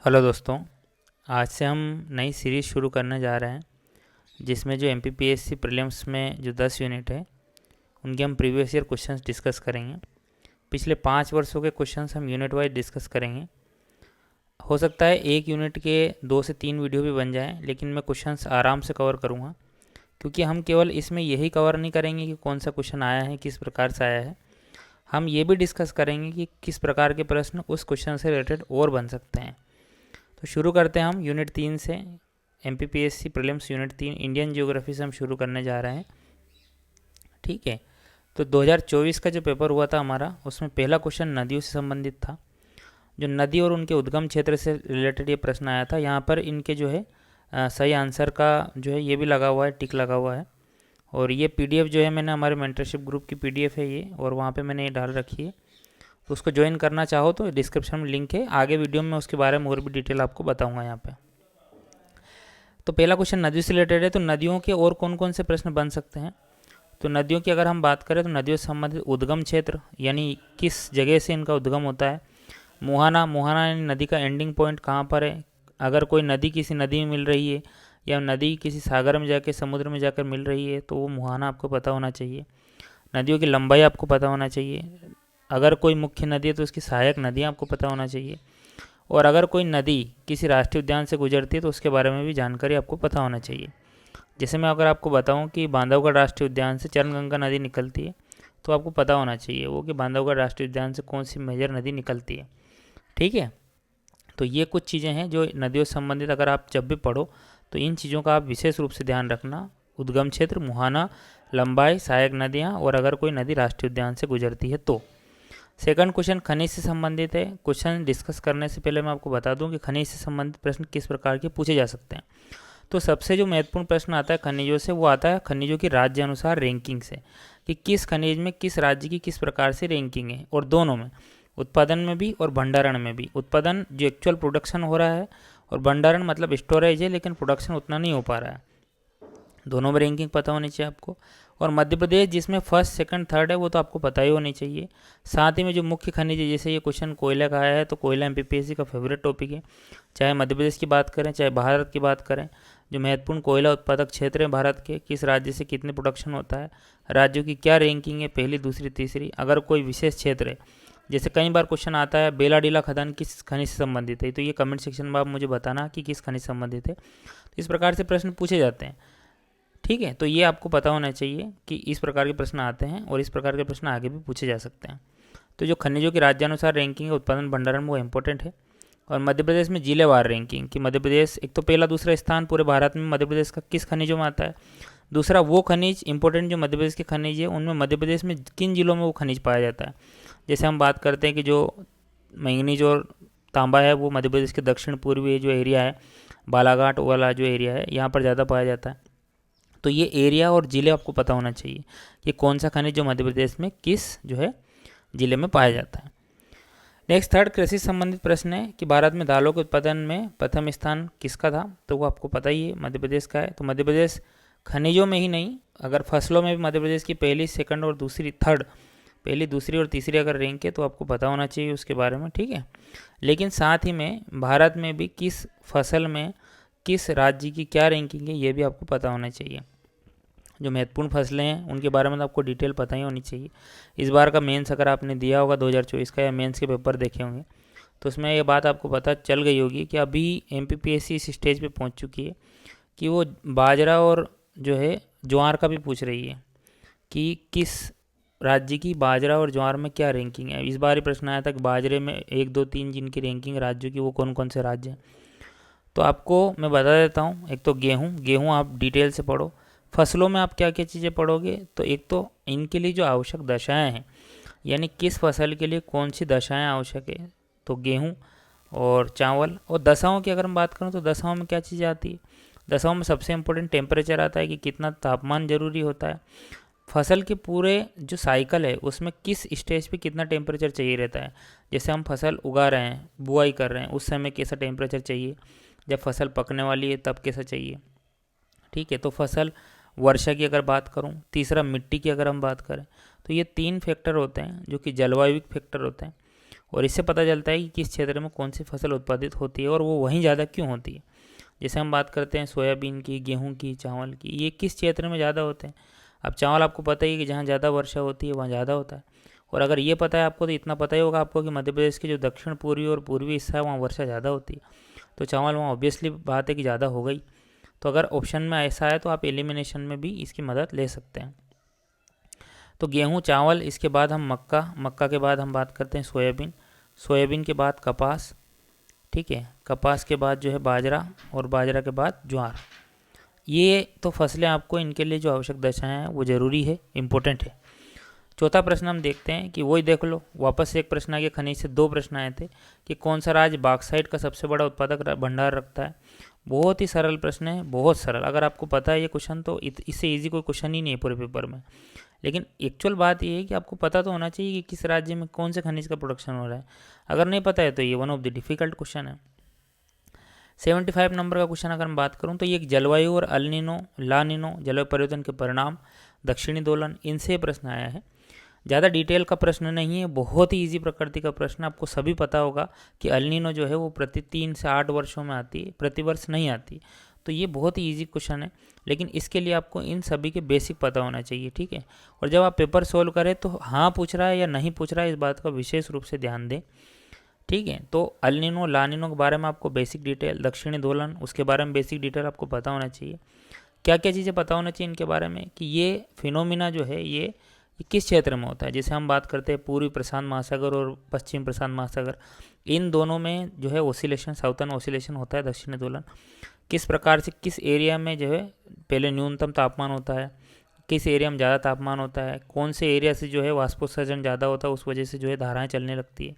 Hello दोस्तों। आज से हम नई सीरीज़ शुरू करने जा रहे हैं जिसमें जो एमपीपीएससी प्रीलिम्स में जो 10 यूनिट है उनके हम प्रीवियस ईयर क्वेश्चंस डिस्कस करेंगे। पिछले 5 वर्षों के क्वेश्चंस हम यूनिट वाइज डिस्कस करेंगे। हो सकता है एक यूनिट के 2 से 3 वीडियो भी बन जाएं, लेकिन मैं क्वेश्चंस आराम से कवर करूँगा, क्योंकि हम केवल इसमें यही कवर नहीं करेंगे कि कौन सा क्वेश्चन आया है, किस प्रकार से आया है। हम ये भी डिस्कस करेंगे कि किस प्रकार के प्रश्न उस क्वेश्चन से रिलेटेड और बन सकते हैं। तो शुरू करते हैं हम यूनिट 3 से। MPPSC prelims unit 3 Indian geography से हम शुरू करने जा रहे हैं। ठीक है। तो 2024 का जो पेपर हुआ था हमारा, उसमें पहला क्वेश्चन नदियों से संबंधित था। जो नदी और उनके उद्गम क्षेत्र से रिलेटेड ये प्रश्न आया था। यहाँ पर इनके जो है सही आंसर का जो है ये भी लगा हुआ है, टिक लगा हुआ है। और ये पीडीएफ जो है मैंने हमारे मेंटरशिप ग्रुप की पीडीएफ है ये, और वहाँ पे मैंने ये डाल रखी है। तो उसको ज्वाइन करना चाहो तो डिस्क्रिप्शन में लिंक है। आगे वीडियो में उसके बारे में और भी डिटेल आपको बताऊंगा यहाँ पे। तो पहला क्वेश्चन नदियों से रिलेटेड है। तो नदियों के और कौन कौन से प्रश्न बन सकते हैं? तो नदियों की अगर हम बात करें तो नदियों से संबंधित उद्गम क्षेत्र, यानी किस जगह से इनका उद्गम होता है। मुहाना, मुहाना यानी नदी का एंडिंग पॉइंट कहाँ पर है। अगर कोई नदी किसी नदी में मिल रही है या नदी किसी सागर में जाकर, समुद्र में जाकर मिल रही है, तो वो मुहाना आपको पता होना चाहिए। नदियों की लंबाई आपको पता होना चाहिए। अगर कोई मुख्य नदी है तो उसकी सहायक नदियाँ आपको पता होना चाहिए। और अगर कोई नदी किसी राष्ट्रीय उद्यान से गुजरती है तो उसके बारे में भी जानकारी आपको पता होना चाहिए। जैसे मैं अगर आपको बताऊं कि बांधवगढ़ राष्ट्रीय उद्यान से चरणगंगा नदी निकलती है, तो आपको पता होना चाहिए वो कि बांधवगढ़ राष्ट्रीय उद्यान से कौन सी मेजर नदी निकलती है। ठीक है। तो ये कुछ चीज़ें हैं जो नदियों से संबंधित अगर आप जब भी पढ़ो तो इन चीज़ों का आप विशेष रूप से ध्यान रखना। उद्गम क्षेत्र, मुहाना, लंबाई, सहायक नदियाँ, और अगर कोई नदी राष्ट्रीय उद्यान से गुजरती है तो। सेकंड क्वेश्चन खनिज से संबंधित है। क्वेश्चन डिस्कस करने से पहले मैं आपको बता दूं कि खनिज से संबंधित प्रश्न किस प्रकार के पूछे जा सकते हैं। तो सबसे जो महत्वपूर्ण प्रश्न आता है खनिजों से, वो आता है खनिजों की राज्य अनुसार रैंकिंग से, कि किस खनिज में किस राज्य की किस प्रकार से रैंकिंग है। और दोनों में, उत्पादन में भी और भंडारण में भी। उत्पादन जो एक्चुअल प्रोडक्शन हो रहा है, और भंडारण मतलब स्टोरेज है लेकिन प्रोडक्शन उतना नहीं हो पा रहा है। दोनों में रैंकिंग पता होनी चाहिए आपको। और मध्य प्रदेश जिसमें फर्स्ट सेकंड थर्ड है वो तो आपको पता ही होनी चाहिए। साथ ही में जो मुख्य खनिज है, जैसे ये क्वेश्चन कोयला का आया है, तो कोयला एमपीपीएससी का फेवरेट टॉपिक है। चाहे मध्य प्रदेश की बात करें चाहे भारत की बात करें, जो महत्वपूर्ण कोयला उत्पादक क्षेत्र हैं भारत के, किस राज्य से कितने प्रोडक्शन होता है, राज्यों की क्या रैंकिंग है, पहली दूसरी तीसरी। अगर कोई विशेष क्षेत्र है, जैसे कई बार क्वेश्चन आता है बेलाडीला खदान किस खनिज से संबंधित है, तो ये कमेंट सेक्शन में आप मुझे बताना कि किस खनिज से संबंधित है। तो इस प्रकार से प्रश्न पूछे जाते हैं। ठीक है। तो ये आपको पता होना चाहिए कि इस प्रकार के प्रश्न आते हैं और इस प्रकार के प्रश्न आगे भी पूछे जा सकते हैं। तो जो खनिजों की राज्यानुसार रैंकिंग है, उत्पादन भंडारण, वो इंपॉर्टेंट है। और मध्य प्रदेश में जिलेवार रैंकिंग, कि मध्य प्रदेश एक तो पहला दूसरा स्थान पूरे भारत में मध्य प्रदेश का किस खनिजों में आता है। दूसरा, वो खनिज इंपॉर्टेंट जो मध्य प्रदेश के खनिज है उनमें मध्य प्रदेश में किन जिलों में वो खनिज पाया जाता है। जैसे हम बात करते हैं कि जो मैंगनीज और तांबा है वो मध्य प्रदेश के दक्षिण पूर्वी जो एरिया है, बालाघाट वाला जो एरिया है, यहाँ पर ज़्यादा पाया जाता है। तो ये एरिया और ज़िले आपको पता होना चाहिए कि कौन सा खनिज जो मध्य प्रदेश में किस जो है ज़िले में पाया जाता है। नेक्स्ट थर्ड कृषि संबंधित प्रश्न है कि भारत में दालों के उत्पादन में प्रथम स्थान किसका था, तो वो आपको पता ही है, मध्य प्रदेश का है। तो मध्य प्रदेश खनिजों में ही नहीं, अगर फसलों में भी मध्य प्रदेश की पहली, सेकंड और दूसरी, थर्ड, पहली दूसरी और तीसरी अगर रैंक है तो आपको पता होना चाहिए उसके बारे में। ठीक है। लेकिन साथ ही में भारत में भी किस फसल में किस राज्य की क्या रैंकिंग है ये भी आपको पता होना चाहिए। जो महत्वपूर्ण फसलें हैं उनके बारे में तो आपको डिटेल पता ही होनी चाहिए। इस बार का मेंस अगर आपने दिया होगा 2024 का, या मेंस के पेपर देखे होंगे, तो उसमें ये बात आपको पता चल गई होगी कि अभी एमपीपीएससी इस स्टेज पे पहुंच चुकी है कि वो बाजरा और जो है ज्वार का भी पूछ रही है कि किस राज्य की बाजरा और ज्वार में क्या रैंकिंग है। इस बार ही प्रश्न आया था कि बाजरे में 1 2 3 जिनकी रैंकिंग राज्यों की, वो कौन कौन से राज्य हैं। तो आपको मैं बता देता हूँ। एक तो गेहूँ, गेहूँ आप डिटेल से पढ़ो। फसलों में आप क्या क्या चीज़ें पढ़ोगे, तो एक तो इनके लिए जो आवश्यक दशाएं हैं, यानी किस फसल के लिए कौन सी दशाएं आवश्यक है, तो गेहूँ और चावल। और दशाओं की अगर हम बात करें तो दशाओं में क्या चीज़ें आती है। दशाओं में सबसे इम्पोर्टेंट टेम्परेचर आता है कि कितना तापमान जरूरी होता है। फसल के पूरे जो साइकिल है उसमें किस स्टेज पे कितना टेम्परेचर चाहिए रहता है। जैसे हम फसल उगा रहे हैं, बुआई कर रहे हैं, उस समय कैसा टेम्परेचर चाहिए, जब फसल पकने वाली है तब कैसा चाहिए। ठीक है। तो फसल वर्षा की अगर बात करूं, तीसरा मिट्टी की अगर हम बात करें, तो ये 3 फैक्टर होते हैं जो कि जलवायु फैक्टर होते हैं। और इससे पता चलता है कि किस क्षेत्र में कौन सी फसल उत्पादित होती है और वो वहीं ज़्यादा क्यों होती है। जैसे हम बात करते हैं सोयाबीन की, गेहूं की, चावल की, ये किस क्षेत्र में ज़्यादा होते हैं। अब चावल आपको पता ही है कि जहाँ ज़्यादा वर्षा होती है वहाँ ज़्यादा होता है, और अगर ये पता है आपको तो इतना पता ही होगा आपको कि मध्य प्रदेश के जो दक्षिण पूर्वी और पूर्वी हिस्सा है वहाँ वर्षा ज़्यादा होती है, तो चावल वहाँ ऑब्वियसली बात है कि ज़्यादा हो गई। तो अगर ऑप्शन में ऐसा है तो आप एलिमिनेशन में भी इसकी मदद ले सकते हैं। तो गेहूँ, चावल, इसके बाद हम मक्का, मक्का के बाद हम बात करते हैं सोयाबीन, सोयाबीन के बाद कपास, ठीक है, कपास के बाद जो है बाजरा, और बाजरा के बाद ज्वार। ये तो फसलें आपको इनके लिए जो आवश्यक दशाएं हैं वो ज़रूरी है, इम्पोर्टेंट है। चौथा प्रश्न हम देखते हैं कि वही देख लो, वापस से एक प्रश्न आ गया, खनिज से दो प्रश्न आए थे कि कौन सा राज्य बॉक्साइट का सबसे बड़ा उत्पादक भंडार रखता है। बहुत ही सरल प्रश्न है, बहुत सरल। अगर आपको पता है ये क्वेश्चन तो इससे इजी कोई क्वेश्चन ही नहीं है पूरे पेपर में। लेकिन एक्चुअल बात ये है कि आपको पता तो होना चाहिए कि किस राज्य में कौन से खनिज का प्रोडक्शन हो रहा है। अगर नहीं पता है तो ये one of the difficult question है। 75 नंबर का क्वेश्चन अगर मैं बात करूं तो ये जलवायु और अल नीनो, ला नीनो, जलवायु परिवर्तन के परिणाम, दक्षिणी दोलन, इनसे प्रश्न आया है। ज़्यादा डिटेल का प्रश्न नहीं है, बहुत ही इजी प्रकृति का प्रश्न। आपको सभी पता होगा कि अल नीनो जो है वो प्रति 3 से 8 वर्षों में आती है, प्रतिवर्ष नहीं आती। तो ये बहुत ही इजी क्वेश्चन है, लेकिन इसके लिए आपको इन सभी के बेसिक पता होना चाहिए, ठीक है। और जब आप पेपर सोल्व करें तो हाँ पूछ रहा है या नहीं पूछ रहा है, इस बात का विशेष रूप से ध्यान दें, ठीक है। तो अल नीनो, ला नीनो के बारे में आपको बेसिक डिटेल, दक्षिणी दोलन उसके बारे में बेसिक डिटेल आपको पता होना चाहिए। क्या क्या चीज़ें पता होना चाहिए इनके बारे में कि ये फिनोमिना जो है ये किस क्षेत्र में होता है। जैसे हम बात करते हैं पूर्वी प्रशांत महासागर और पश्चिम प्रशांत महासागर, इन दोनों में जो है ओसिलेशन, साउथर्न ओसिलेशन होता है, दक्षिणी दोलन। किस प्रकार से किस एरिया में जो है पहले न्यूनतम तापमान होता है, किस एरिया में ज़्यादा तापमान होता है, कौन से एरिया से जो है वाष्पोत्सर्जन ज़्यादा होता है, उस वजह से जो है धाराएँ चलने लगती है।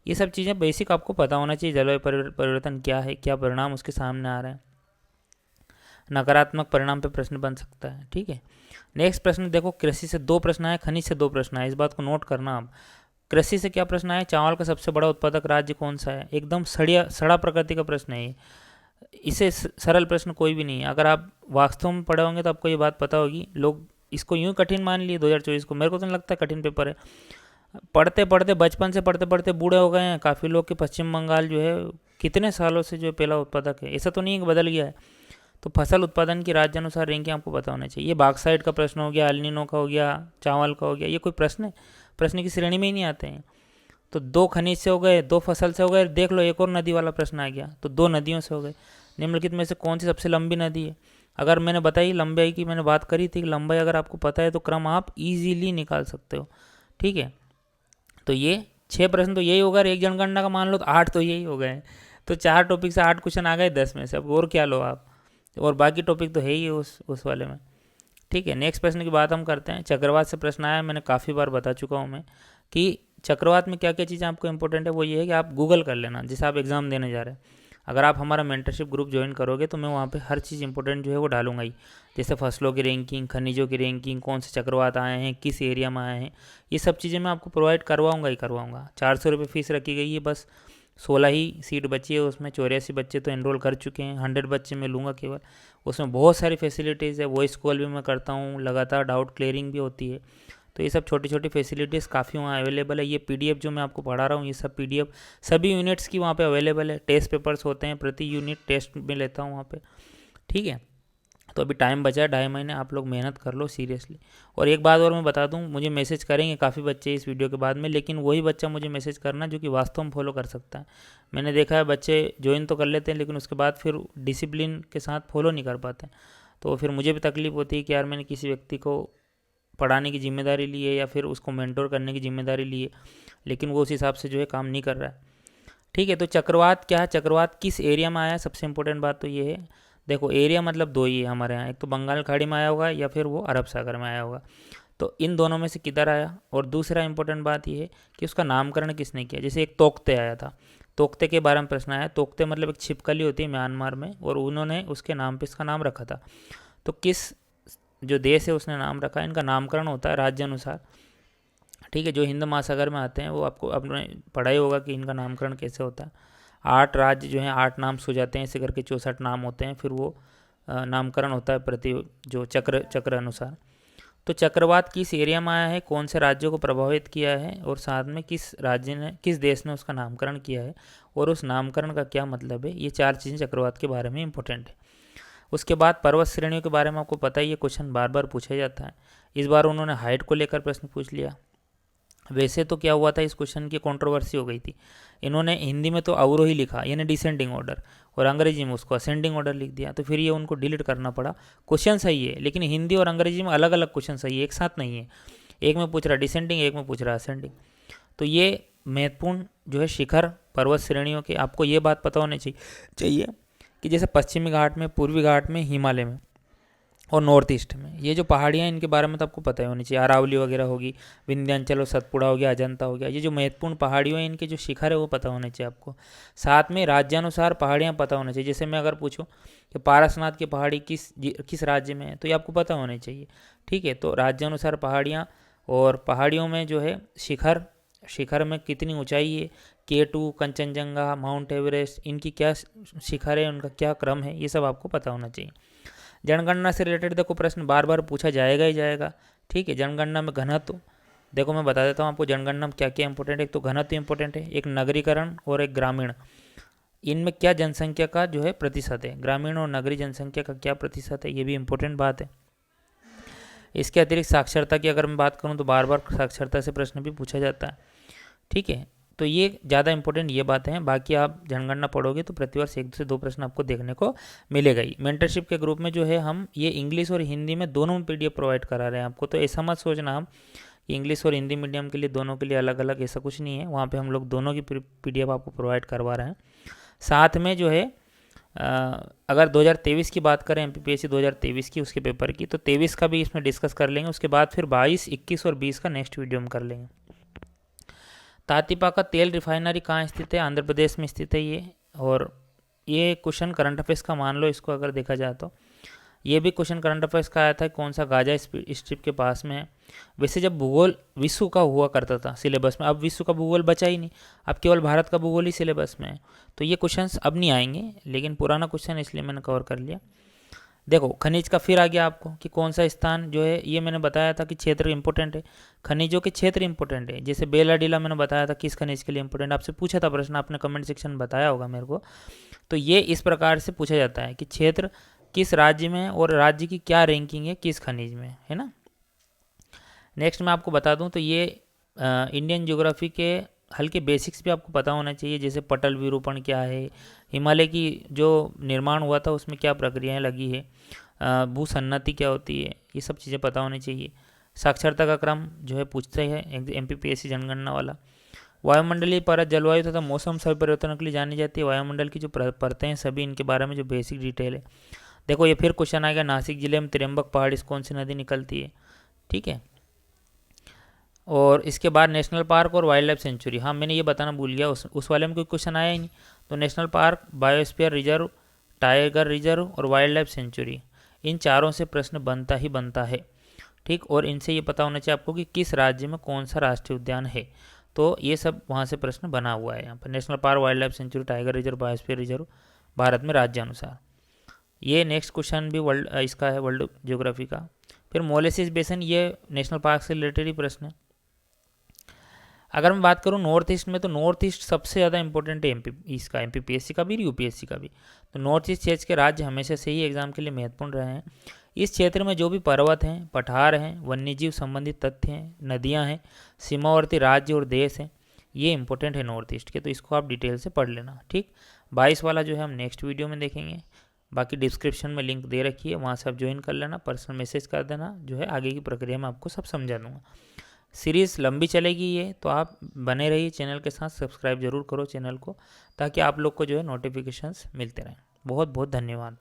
ये सब चीज़ें बेसिक आपको पता होना चाहिए। जलवायु परिवर्तन क्या है, क्या परिणाम उसके सामने आ रहे हैं, नकारात्मक परिणाम पे प्रश्न बन सकता है, ठीक है। नेक्स्ट प्रश्न देखो, कृषि से दो प्रश्न आए, खनिज से दो प्रश्न आए, इस बात को नोट करना आप। कृषि से क्या प्रश्न आया, चावल का सबसे बड़ा उत्पादक राज्य कौन सा है। एकदम सड़ा प्रकृति का प्रश्न है ये, इसे सरल प्रश्न कोई भी नहीं है। अगर आप वास्तव में पढ़े होंगे तो आपको ये बात पता होगी। लोग इसको यूँ कठिन मान लिए 2024 को, मेरे को तो नहीं लगता कठिन पेपर है। पढ़ते पढ़ते बचपन से पढ़ते पढ़ते बूढ़े हो गए हैं काफ़ी लोग, के पश्चिम बंगाल जो है कितने सालों से जो पहला उत्पादक है, ऐसा तो नहीं है कि बदल गया है। तो फसल उत्पादन की राज्य अनुसार रैंकिंग आपको पता होना चाहिए। ये बॉक्साइट का प्रश्न हो गया, अल नीनो का हो गया, चावल का हो गया, ये कोई प्रश्न है, प्रश्न की श्रेणी में ही नहीं आते हैं। तो दो खनिज से हो गए, दो फसल से हो गए, देख लो एक और नदी वाला प्रश्न आ गया, तो दो नदियों से हो गए। निम्नलिखित में से कौन सी सबसे लंबी नदी है। अगर मैंने बताई लंबाई की, मैंने बात करी थी कि लंबाई अगर आपको पता है तो क्रम आप इजीली निकाल सकते हो, ठीक है। तो ये 6 प्रश्न तो यही होगा, एक जनगणना का मान लो तो 8 तो यही हो गए। तो 4 टॉपिक से 8 क्वेश्चन आ गए 10 में से, अब और क्या लो आप, और बाकी टॉपिक तो है ही उस वाले में, ठीक है। नेक्स्ट प्रश्न की बात हम करते हैं। चक्रवात से प्रश्न आया, मैंने काफ़ी बार बता चुका हूँ मैं कि चक्रवात में क्या क्या चीज़ें आपको इंपॉर्टेंट है। वो ये है कि आप गूगल कर लेना जैसे आप एग्ज़ाम देने जा रहे हैं। अगर आप हमारा मेंटरशिप ग्रुप ज्वाइन करोगे तो मैं वहाँ पे हर चीज़ इंपॉर्टेंट जो है वो डालूंगा ही। जैसे फसलों की रैंकिंग, खनिजों की रैंकिंग, कौन से चक्रवात आए हैं, किस एरिया में आए हैं, ये सब चीज़ें मैं आपको प्रोवाइड करवाऊँगा ही करवाऊँगा। 400 रुपये फ़ीस रखी गई है, बस 16 ही सीट बची है, उसमें 84 बच्चे तो एनरोल कर चुके हैं, 100 बच्चे मैं लूँगा केवल। उसमें बहुत सारी फैसिलिटीज़ है, वॉइस कॉल भी मैं करता हूँ, लगातार डाउट क्लियरिंग भी होती है। तो ये सब छोटी छोटी फैसिलिटीज़ काफ़ी वहाँ अवेलेबल है। ये पीडीएफ जो मैं आपको पढ़ा रहा हूँ, ये सब पीडीएफ सभी यूनिट्स की वहाँ पे अवेलेबल है। टेस्ट पेपर्स होते हैं, प्रति यूनिट टेस्ट में लेता हूँ वहाँ पे, ठीक है। तो अभी टाइम बचा है 2.5 महीने, आप लोग मेहनत कर लो सीरियसली। और एक बात और मैं बता दूं, मुझे मैसेज करेंगे काफ़ी बच्चे इस वीडियो के बाद में, लेकिन वही बच्चा मुझे मैसेज करना जो कि वास्तव में फॉलो कर सकता है। मैंने देखा है बच्चे ज्वाइन तो कर लेते हैं लेकिन उसके बाद फिर डिसिप्लिन के साथ फॉलो नहीं कर पाते, तो फिर मुझे भी तकलीफ होती है कि यार मैंने किसी व्यक्ति को पढ़ाने की जिम्मेदारी ली है या फिर उसको मेंटोर करने की जिम्मेदारी ली है, लेकिन वो उस हिसाब से जो है काम नहीं कर रहा है, ठीक है। तो चक्रवात क्या है, चक्रवात किस एरिया में आया है, सबसे इंपॉर्टेंट बात तो ये है। देखो एरिया मतलब दो ही है हमारे यहाँ, एक तो बंगाल खाड़ी में आया होगा या फिर वो अरब सागर में आया होगा। तो इन दोनों में से किधर आया। और दूसरा इंपॉर्टेंट बात ये है कि उसका नामकरण किसने किया। जैसे एक तोकते आया था, तोकते के बारे में प्रश्न आया। तोकते मतलब एक छिपकली होती है म्यांमार में, और उन्होंने उसके नाम पे इसका नाम रखा था। तो किस जो देश है उसने नाम रखा, इनका नामकरण होता है राज्य अनुसार, ठीक है। जो हिंद महासागर में आते हैं वो आपको अपने पढ़ाई होगा कि इनका नामकरण कैसे होता है। 8 राज्य जो हैं 8 नाम सो जाते हैं, ऐसे करके 64 नाम होते हैं, फिर वो नामकरण होता है प्रति जो चक्र अनुसार। तो चक्रवात किस एरिया में आया है, कौन से राज्यों को प्रभावित किया है, और साथ में किस देश ने उसका नामकरण किया है, और उस नामकरण का क्या मतलब है, ये 4 चीज़ें चक्रवात के बारे में इंपॉर्टेंट है। उसके बाद पर्वत श्रेणियों के बारे में आपको पता ही है, क्वेश्चन बार बार पूछा जाता है। इस बार उन्होंने हाइट को लेकर प्रश्न पूछ लिया। वैसे तो क्या हुआ था, इस क्वेश्चन की कंट्रोवर्सी हो गई थी। इन्होंने हिंदी में तो अवरोही लिखा यानी डिसेंडिंग ऑर्डर, और अंग्रेजी में उसको असेंडिंग ऑर्डर लिख दिया, तो फिर ये उनको डिलीट करना पड़ा। क्वेश्चन सही है, लेकिन हिंदी और अंग्रेजी में अलग अलग क्वेश्चन सही है, एक साथ नहीं है। एक में पूछ रहा डिसेंडिंग, एक में पूछ रहा असेंडिंग। तो ये महत्वपूर्ण जो है शिखर पर्वत श्रेणियों के, आपको ये बात पता होनी चाहिए कि जैसे पश्चिमी घाट में, पूर्वी घाट में, हिमालय में और नॉर्थ ईस्ट में ये जो पहाड़ियाँ, इनके बारे में तो आपको पता ही होनी चाहिए। अरावली वगैरह होगी, विंध्याचल और सतपुड़ा हो गया, अजंता हो गया, ये जो महत्वपूर्ण पहाड़ियों हैं, इनके जो शिखर है वो पता होने चाहिए आपको। साथ में राज्यानुसार पहाड़ियाँ पता होनी चाहिए। जैसे मैं अगर पूछूं कि पारसनाथ की पहाड़ी किस राज्य में है, तो ये आपको पता होनी चाहिए। ठीक है, तो राज्यानुसार पहाड़ियाँ, और पहाड़ियों में जो है शिखर में कितनी ऊंचाई है, K2, कंचनजंगा, माउंट एवरेस्ट, इनकी क्या शिखर है, उनका क्या क्रम है, ये सब आपको पता होना चाहिए। जनगणना से रिलेटेड देखो प्रश्न बार बार पूछा जाएगा ही जाएगा। ठीक है, जनगणना में घनत्व, देखो मैं बता देता हूँ आपको जनगणना में क्या क्या इंपॉर्टेंट है। एक तो घनत्व इंपॉर्टेंट है, एक नगरीकरण और एक ग्रामीण, इनमें क्या जनसंख्या का जो है प्रतिशत है, ग्रामीण और नगरीय जनसंख्या का क्या प्रतिशत है, ये भी इंपॉर्टेंट बात है। इसके अतिरिक्त साक्षरता की अगर मैं बात करूँ तो बार बार साक्षरता से प्रश्न भी पूछा जाता है। ठीक है, तो ये ज़्यादा इंपॉर्टेंट ये बातें हैं। बाकी आप जनगणना पढ़ोगे तो प्रतिवर्ष 1 से 2 प्रश्न आपको देखने को मिलेगा ही। मेंटरशिप के ग्रुप में जो है हम ये इंग्लिश और हिंदी में दोनों में PDF प्रोवाइड करा रहे हैं आपको। तो ऐसा मत सोचना हम कि इंग्लिश और हिंदी मीडियम के लिए दोनों के लिए अलग अलग, ऐसा कुछ नहीं है। वहाँ पर हम लोग दोनों की PDF आपको प्रोवाइड करवा रहे हैं। साथ में जो है अगर 2023 की बात करें, MPPSC 2023 की, उसके पेपर की, तो 23 का भी इसमें डिस्कस कर लेंगे। उसके बाद फिर 22, 21 और 20 का नेक्स्ट वीडियो में कर लेंगे। तातीपा का तेल रिफाइनरी कहाँ स्थित है, आंध्र प्रदेश में स्थित है ये। और ये क्वेश्चन करंट अफेयर्स का मान लो इसको, अगर देखा जाए तो ये भी क्वेश्चन करंट अफेयर्स का आया था, कौन सा गाजा स्ट्रिप के पास में है। वैसे जब भूगोल विश्व का हुआ करता था सिलेबस में, अब विश्व का भूगोल बचा ही नहीं, अब केवल भारत का भूगोल ही सिलेबस में है। तो ये क्वेश्चंस अब नहीं आएंगे, लेकिन पुराना क्वेश्चन इसलिए मैंने कवर कर लिया। देखो खनिज का फिर आ गया आपको कि कौन सा स्थान जो है, ये मैंने बताया था कि क्षेत्र इंपॉर्टेंट है, खनिजों के क्षेत्र इंपॉर्टेंट है। जैसे बेलाडीला मैंने बताया था किस खनिज के लिए इंपॉर्टेंट, आपसे पूछा था प्रश्न, आपने कमेंट सेक्शन में बताया होगा मेरे को। तो ये इस प्रकार से पूछा जाता है कि क्षेत्र किस राज्य में, और राज्य की क्या रैंकिंग है किस खनिज में, है ना। नेक्स्ट मैं आपको बता दूं तो ये इंडियन ज्योग्राफी के हल्के बेसिक्स भी आपको पता होना चाहिए। जैसे पटल विरूपण क्या है, हिमालय की जो निर्माण हुआ था उसमें क्या प्रक्रियाएं लगी है, भूसन्नति क्या होती है, ये सब चीज़ें पता होनी चाहिए। साक्षरता का क्रम जो है पूछते हैं MPPSC जनगणना वाला। वायुमंडलीय परत, जलवायु तथा मौसम सभी परिवर्तनों के लिए जानी जाती है। वायुमंडल की जो परतें हैं सभी, इनके बारे में जो बेसिक डिटेल है। देखो ये फिर क्वेश्चन आएगा, नासिक जिले में त्र्यंबक पहाड़ी से कौन सी नदी निकलती है। ठीक है, और इसके बाद नेशनल पार्क और वाइल्ड लाइफ सेंचुरी, हाँ मैंने ये बताना भूल गया, उस वाले में कोई क्वेश्चन आया ही नहीं। तो national park, biosphere reserve, tiger reserve और वाइल्ड लाइफ सेंचुरी, इन चारों से प्रश्न बनता ही बनता है। ठीक, और इनसे ये पता होना चाहिए आपको कि किस राज्य में कौन सा राष्ट्रीय उद्यान है। तो ये सब वहाँ से प्रश्न बना हुआ है यहाँ पर, national park, wild life sanctuary, tiger reserve, biosphere reserve, Bharat में राज्यानुसार। ये नेक्स्ट क्वेश्चन भी इसका है, वर्ल्ड ज्योग्राफी का। फिर मोलेसिस बेसन, ये नेशनल पार्क से रिलेटेड ही प्रश्न है। अगर मैं बात करूँ नॉर्थ ईस्ट में, तो नॉर्थ ईस्ट सबसे ज़्यादा इंपॉर्टेंट है इसका, MPPSC का भी, UPSC का भी। तो नॉर्थ ईस्ट क्षेत्र के राज्य हमेशा से ही एग्जाम के लिए महत्वपूर्ण रहे हैं। इस क्षेत्र में जो भी पर्वत हैं, पठार हैं, वन्यजीव संबंधित तथ्य हैं, नदियाँ हैं, सीमावर्ती राज्य और देश हैं, ये इंपॉर्टेंट है नॉर्थ ईस्ट के। तो इसको आप डिटेल से पढ़ लेना। ठीक, 22 वाला जो है हम नेक्स्ट वीडियो में देखेंगे। बाकी डिस्क्रिप्शन में लिंक दे रखी है, वहाँ से आप ज्वाइन कर लेना, पर्सनल मैसेज कर देना, जो है आगे की प्रक्रिया में आपको सब समझा दूँगा। सीरीज़ लंबी चलेगी ये, तो आप बने रहिए चैनल के साथ, सब्सक्राइब जरूर करो चैनल को, ताकि आप लोग को जो है नोटिफिकेशंस मिलते रहें। बहुत बहुत धन्यवाद।